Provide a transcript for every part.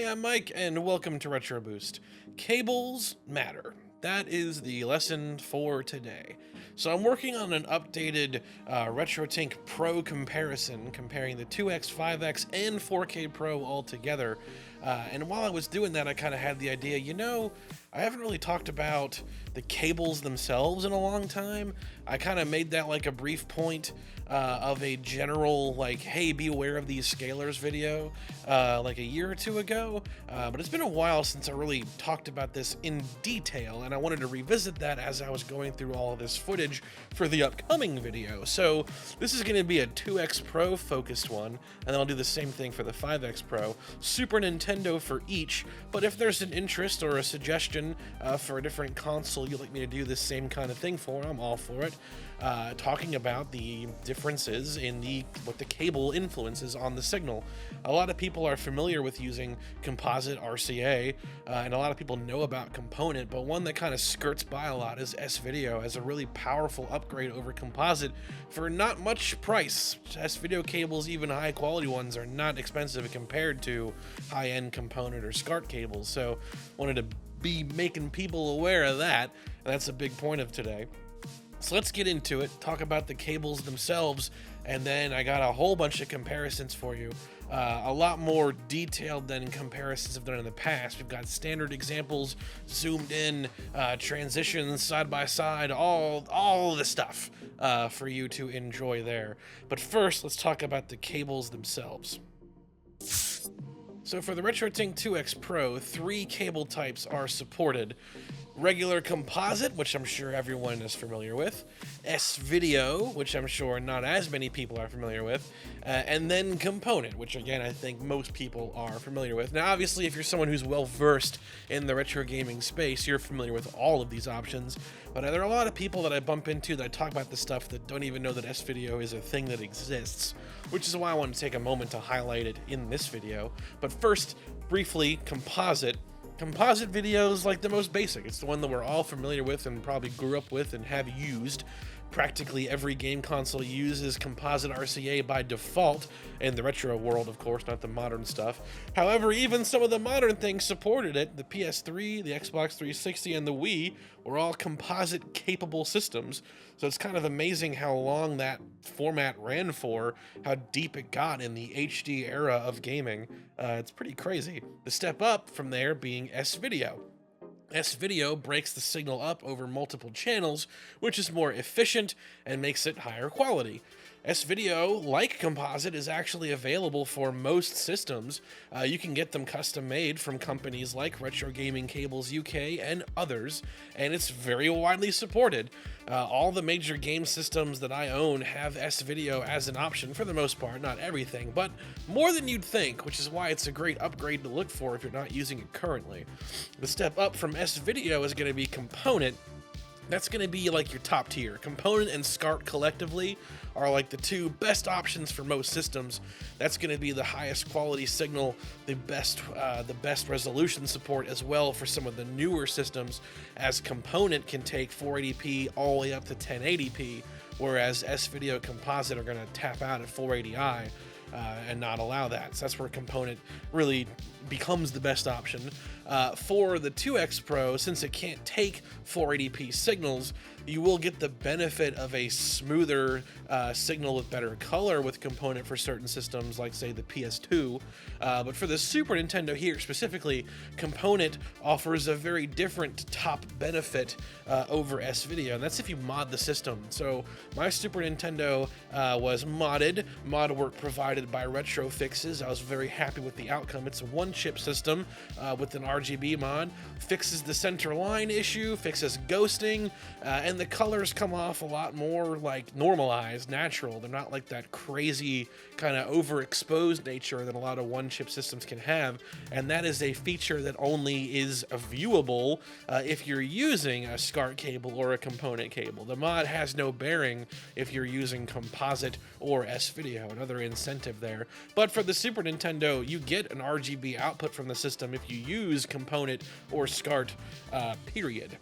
Hi, I'm Mike, and welcome to Retro Boost. Cables matter. That is the lesson for today. So I'm working on an updated RetroTINK Pro comparison, comparing the 2X, 5X, and 4K Pro all together. And while I was doing that, I kind of had the idea, I haven't really talked about the cables themselves in a long time. I kind of made that like a brief point of a general, like, hey, be aware of these scalars video like a year or two ago. But it's been a while since I really talked about this in detail, and I wanted to revisit that as I was going through all of this footage for the upcoming video. So this is going to be a 2X Pro focused one, and then I'll do the same thing for the 5X Pro. Super Nintendo for each, but if there's an interest or a suggestion for a different console you'd like me to do this same kind of thing for, I'm all for it. Talking about the differences in what the cable influences on the signal. A lot of people are familiar with using Composite RCA, and a lot of people know about Component, but one that kind of skirts by a lot is S-Video as a really powerful upgrade over Composite for not much price. S-Video cables, even high quality ones, are not expensive compared to high-end Component or SCART cables, so wanted to be making people aware of that, and that's a big point of today. So let's get into it, talk about the cables themselves, and then I got a whole bunch of comparisons for you. A lot more detailed than comparisons I've done in the past. We've got standard examples, zoomed in, transitions side by side, all the stuff for you to enjoy there. But first, let's talk about the cables themselves. So for the RetroTINK 2X Pro, 3 cable types are supported. Regular Composite, which I'm sure everyone is familiar with, S-Video, which I'm sure not as many people are familiar with, and then Component, which again I think most people are familiar with. Now obviously if you're someone who's well versed in the retro gaming space, you're familiar with all of these options, but there are a lot of people that I bump into that I talk about this stuff that don't even know that S-Video is a thing that exists, which is why I want to take a moment to highlight it in this video. But first, briefly, Composite. Composite video is like the most basic. It's the one that we're all familiar with and probably grew up with and have used. Practically every game console uses Composite RCA by default, in the retro world, of course, not the modern stuff. However, even some of the modern things supported it. The PS3, the Xbox 360, and the Wii were all composite capable systems. So it's kind of amazing how long that format ran for, how deep it got in the HD era of gaming. It's pretty crazy. The step up from there being S-Video. S-Video breaks the signal up over multiple channels, which is more efficient and makes it higher quality. S-Video, like Composite, is actually available for most systems. You can get them custom made from companies like Retro Gaming Cables UK and others, and it's very widely supported. All the major game systems that I own have S-Video as an option for the most part, not everything, but more than you'd think, which is why it's a great upgrade to look for if you're not using it currently. The step up from S-Video is going to be Component. That's going to be like your top tier. Component and SCART collectively are like the two best options for most systems. That's going to be the highest quality signal, the best resolution support as well for some of the newer systems, as Component can take 480p all the way up to 1080p, whereas S-Video Composite are going to tap out at 480i and not allow that. So that's where Component really becomes the best option. For the 2X Pro, since it can't take 480p signals, you will get the benefit of a smoother signal with better color with Component for certain systems, like say the PS2. But for the Super Nintendo here specifically, Component offers a very different top benefit over S-Video, and that's if you mod the system. So my Super Nintendo was modded, mod work provided by RetroFixes. I was very happy with the outcome. It's a one-chip system with an RGB mod, fixes the center line issue, fixes ghosting, and the colors come off a lot more like normalized, natural. They're not like that crazy kind of overexposed nature that a lot of one-chip systems can have, and that is a feature that only is viewable if you're using a SCART cable or a Component cable. The mod has no bearing if you're using Composite or S-Video, another incentive there. But for the Super Nintendo, you get an RGB output from the system if you use Component or SCART, period.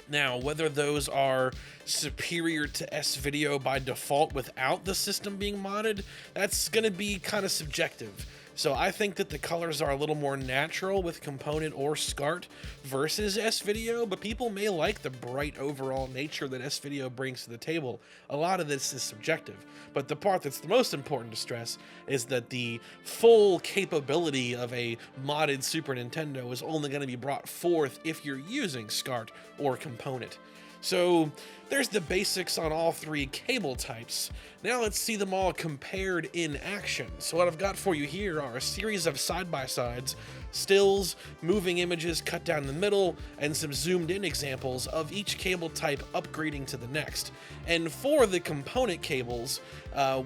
Now, whether those are superior to S-Video by default without the system being modded, that's going to be kind of subjective. So I think that the colors are a little more natural with Component or SCART versus S-Video, but people may like the bright overall nature that S-Video brings to the table. A lot of this is subjective, but the part that's the most important to stress is that the full capability of a modded Super Nintendo is only going to be brought forth if you're using SCART or Component. So there's the basics on all three cable types. Now let's see them all compared in action. So what I've got for you here are a series of side-by-sides, stills, moving images cut down the middle, and some zoomed-in examples of each cable type upgrading to the next. And for the component cables,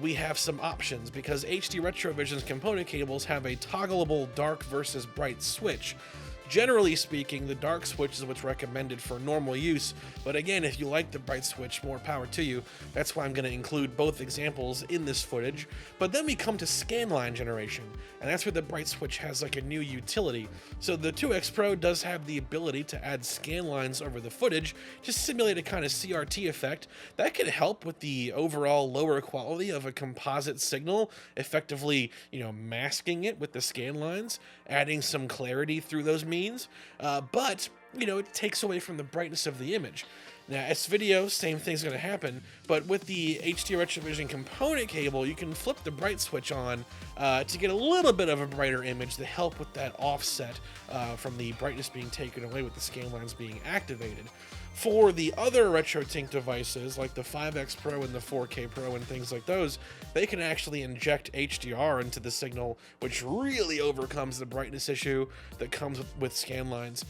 we have some options, because HD Retrovision's component cables have a toggleable dark versus bright switch. Generally speaking, the dark switch is what's recommended for normal use, but again, if you like the bright switch, more power to you. That's why I'm going to include both examples in this footage. But then we come to scanline generation, and that's where the bright switch has like a new utility. So the 2X Pro does have the ability to add scanlines over the footage to simulate a kind of CRT effect that can help with the overall lower quality of a composite signal, effectively, masking it with the scanlines, adding some clarity through those means. But it takes away from the brightness of the image. Now, S-Video, same thing's going to happen, but with the HD Retrovision component cable, you can flip the bright switch on to get a little bit of a brighter image to help with that offset from the brightness being taken away with the scanlines being activated. For the other RetroTINK devices, like the 5X Pro and the 4K Pro and things like those, they can actually inject HDR into the signal, which really overcomes the brightness issue that comes with scanlines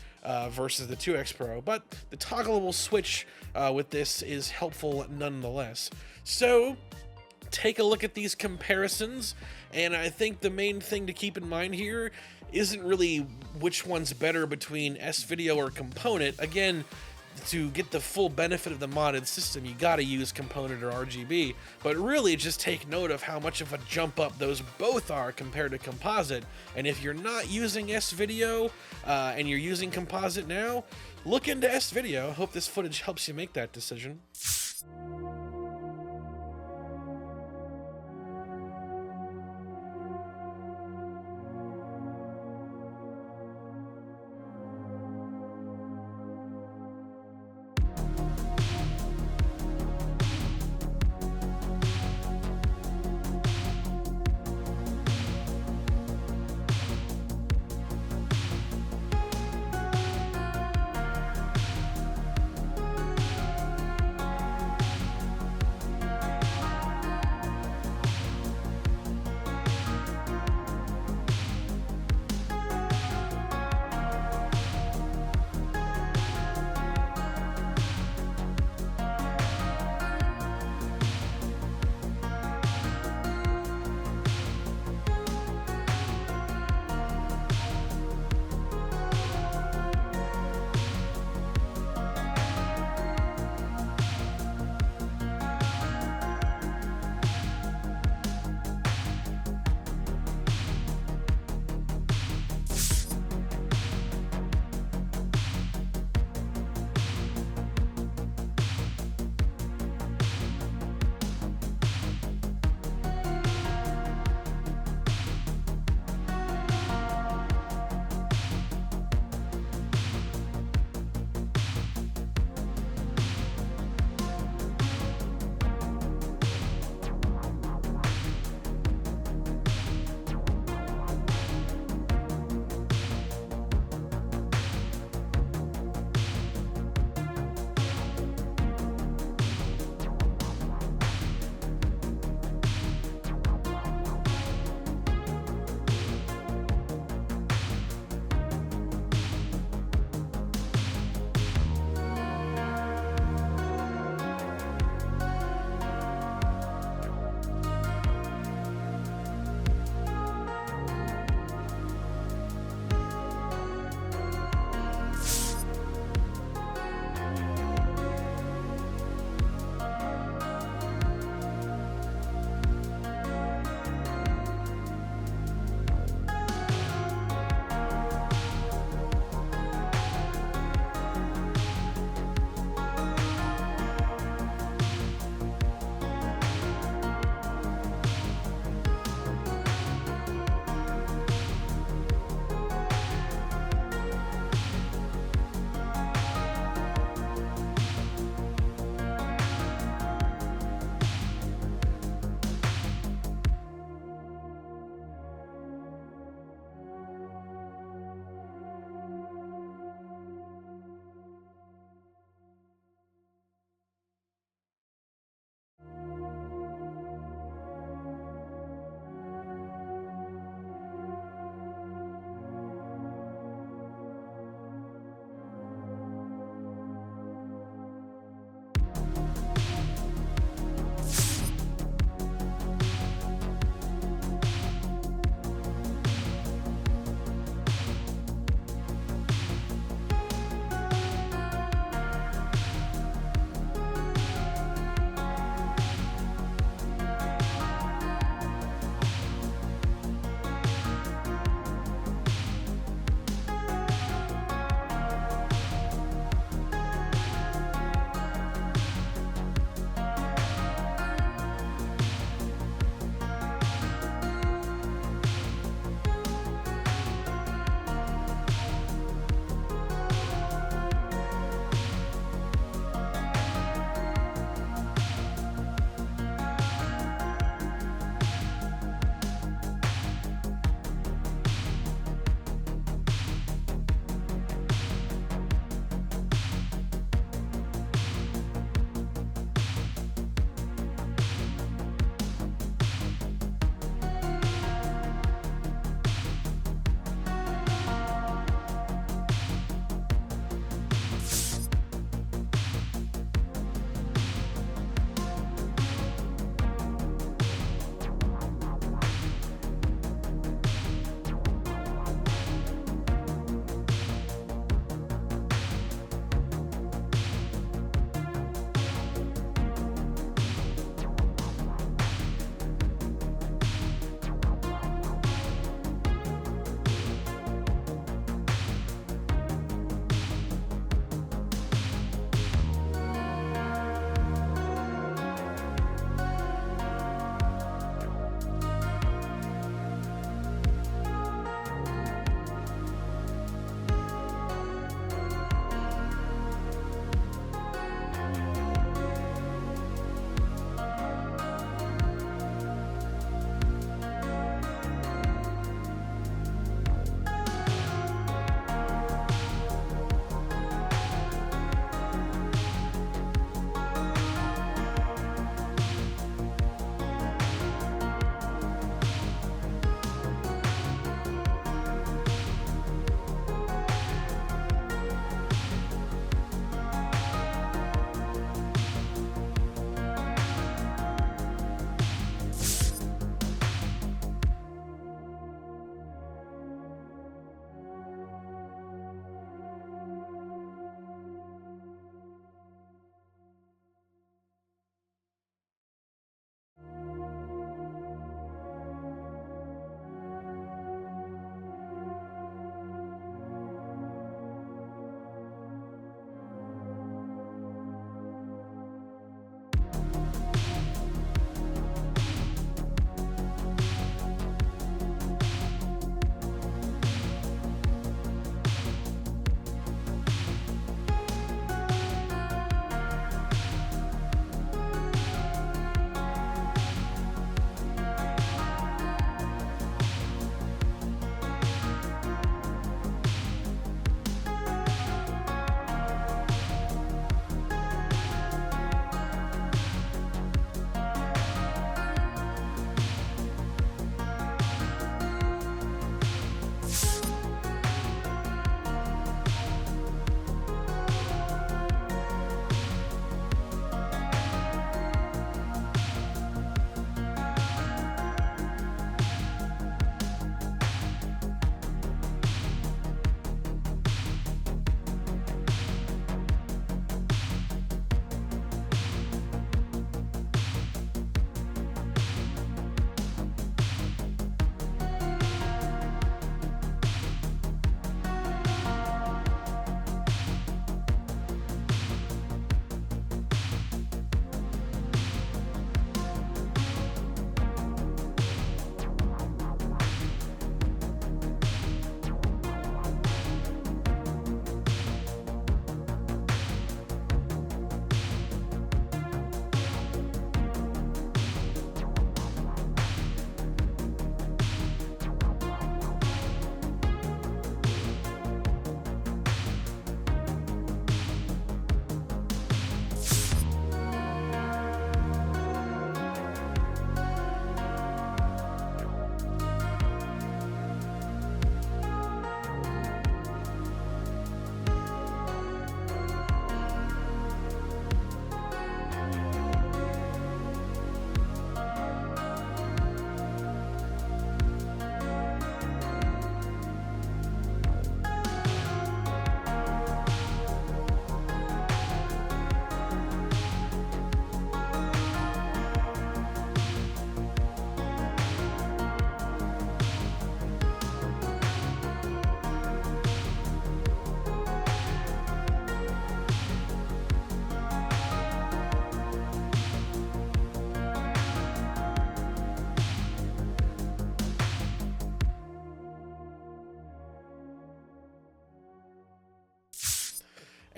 versus the 2X Pro. But the toggleable switch with this is helpful nonetheless. So take a look at these comparisons, and I think the main thing to keep in mind here isn't really which one's better between S-Video or Component. Again, to get the full benefit of the modded system, you gotta use Component or RGB, but really just take note of how much of a jump up those both are compared to Composite. And if you're not using S-Video and you're using Composite now, look into S-Video. I hope this footage helps you make that decision.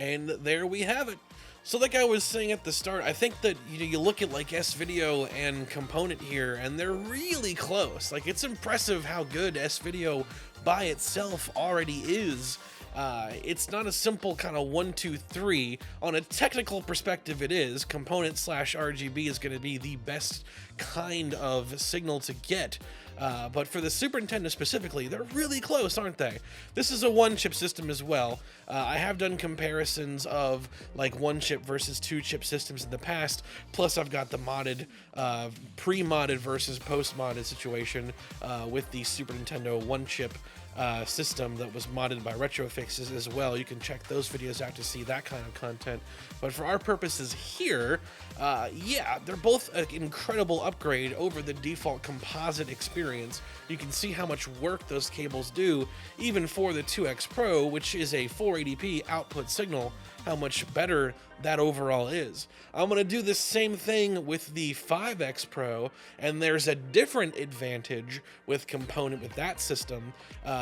And there we have it. So like I was saying at the start, I think that you look at like S-Video and Component here, and they're really close. Like, it's impressive how good S-Video by itself already is. It's not a simple kind of 1, 2, 3. On a technical perspective, it is. Component / RGB is going to be the best kind of signal to get. But for the Super Nintendo specifically, they're really close, aren't they? This is a one-chip system as well. I have done comparisons of like one-chip versus two-chip systems in the past, plus I've got the modded, pre-modded versus post-modded situation with the Super Nintendo one-chip system that was modded by RetroFixes as well. You can check those videos out to see that kind of content. But for our purposes here, yeah, they're both an incredible upgrade over the default composite experience. You can see how much work those cables do, even for the 2X Pro, which is a 480p output signal, how much better that overall is. I'm going to do the same thing with the 5X Pro, and there's a different advantage with Component with that system,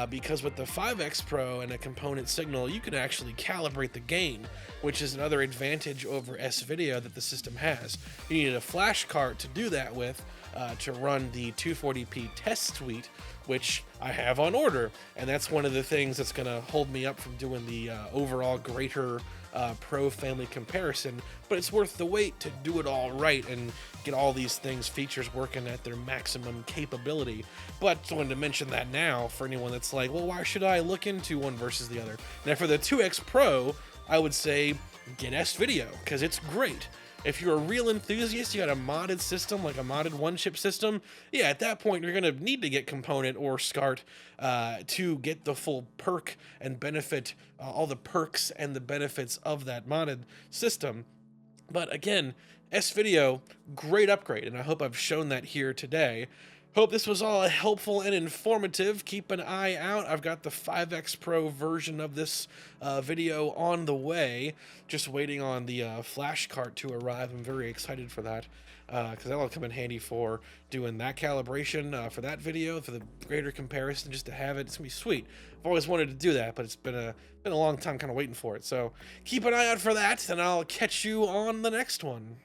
because with the 5X Pro and a Component signal, you can actually calibrate the gain, which is another advantage over S-Video that the system has. You needed a flash cart to do that with, to run the 240p test suite, which I have on order, and that's one of the things that's going to hold me up from doing the overall greater Pro family comparison, but it's worth the wait to do it all right and get all these features working at their maximum capability. But I wanted to mention that now for anyone that's like, well, why should I look into one versus the other? Now for the 2X Pro, I would say get S-Video, because it's great. If you're a real enthusiast, you got a modded system, like a modded one-chip system, yeah, at that point, you're going to need to get Component or SCART to get the full perk and benefit, all the perks and the benefits of that modded system. But again, S-Video, great upgrade, and I hope I've shown that here today. Hope this was all helpful and informative. Keep an eye out. I've got the 5X Pro version of this video on the way. Just waiting on the flash cart to arrive. I'm very excited for that, because that'll come in handy for doing that calibration for that video, for the greater comparison, just to have it. It's going to be sweet. I've always wanted to do that, but it's been a long time kind of waiting for it. So keep an eye out for that, and I'll catch you on the next one.